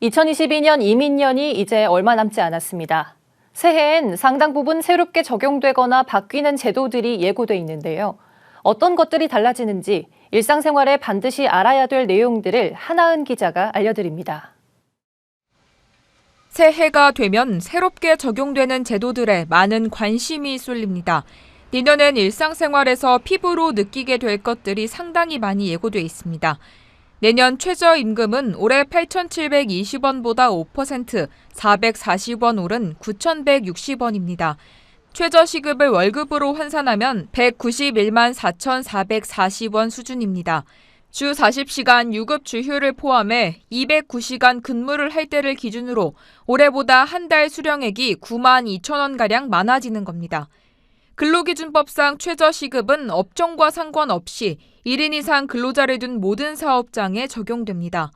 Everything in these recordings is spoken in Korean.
2022년 이민년이 이제 얼마 남지 않았습니다. 새해엔 상당 부분 새롭게 적용되거나 바뀌는 제도들이 예고돼 있는데요. 어떤 것들이 달라지는지 일상생활에 반드시 알아야 될 내용들을 한하은 기자가 알려드립니다. 새해가 되면 새롭게 적용되는 제도들에 많은 관심이 쏠립니다. 내년엔 일상생활에서 피부로 느끼게 될 것들이 상당히 많이 예고돼 있습니다. 내년 최저임금은 올해 8,720원보다 5%, 440원 오른 9,160원입니다. 최저시급을 월급으로 환산하면 191만 4,440원 수준입니다. 주 40시간 유급 주휴를 포함해 209시간 근무를 할 때를 기준으로 올해보다 한 달 수령액이 9만 2천 원가량 많아지는 겁니다. 근로기준법상 최저시급은 업종과 상관없이 1인 이상 근로자를 둔 모든 사업장에 적용됩니다.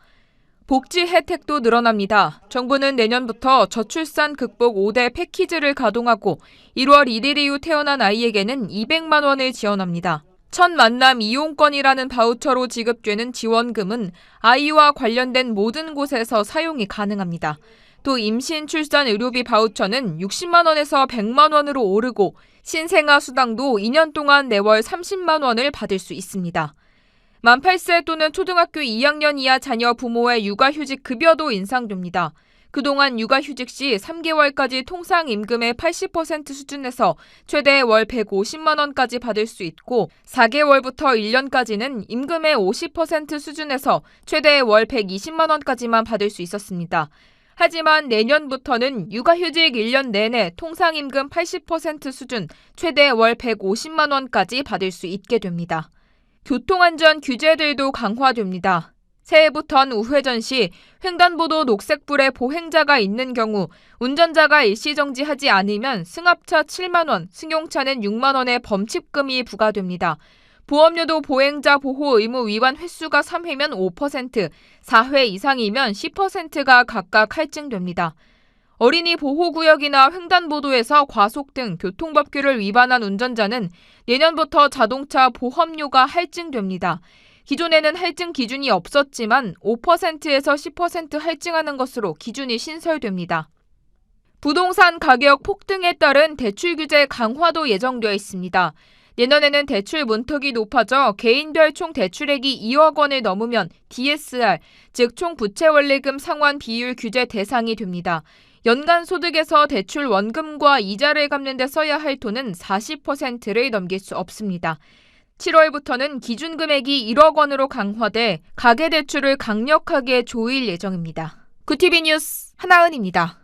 복지 혜택도 늘어납니다. 정부는 내년부터 저출산 극복 5대 패키지를 가동하고 1월 1일 이후 태어난 아이에게는 200만 원을 지원합니다. 첫 만남 이용권이라는 바우처로 지급되는 지원금은 아이와 관련된 모든 곳에서 사용이 가능합니다. 또 임신, 출산 의료비 바우처는 60만 원에서 100만 원으로 오르고 신생아 수당도 2년 동안 매월 30만 원을 받을 수 있습니다. 만 8세 또는 초등학교 2학년 이하 자녀 부모의 육아휴직 급여도 인상됩니다. 그동안 육아휴직 시 3개월까지 통상임금의 80% 수준에서 최대 월 150만 원까지 받을 수 있고 4개월부터 1년까지는 임금의 50% 수준에서 최대 월 120만 원까지만 받을 수 있었습니다. 하지만 내년부터는 육아휴직 1년 내내 통상임금 80% 수준 최대 월 150만 원까지 받을 수 있게 됩니다. 교통안전 규제들도 강화됩니다. 새해부턴 우회전 시 횡단보도 녹색불에 보행자가 있는 경우 운전자가 일시정지하지 않으면 승합차 7만 원, 승용차는 6만 원의 범칙금이 부과됩니다. 보험료도 보행자 보호 의무 위반 횟수가 3회면 5%, 4회 이상이면 10%가 각각 할증됩니다. 어린이 보호구역이나 횡단보도에서 과속 등 교통법규를 위반한 운전자는 내년부터 자동차 보험료가 할증됩니다. 기존에는 할증 기준이 없었지만 5%에서 10% 할증하는 것으로 기준이 신설됩니다. 부동산 가격 폭등에 따른 대출 규제 강화도 예정되어 있습니다. 내년에는 대출 문턱이 높아져 개인별 총 대출액이 2억 원을 넘으면 DSR, 즉 총부채원리금 상환 비율 규제 대상이 됩니다. 연간 소득에서 대출 원금과 이자를 갚는 데 써야 할 돈은 40%를 넘길 수 없습니다. 7월부터는 기준 금액이 1억 원으로 강화돼 가계대출을 강력하게 조일 예정입니다. 구티비 뉴스 한하은입니다.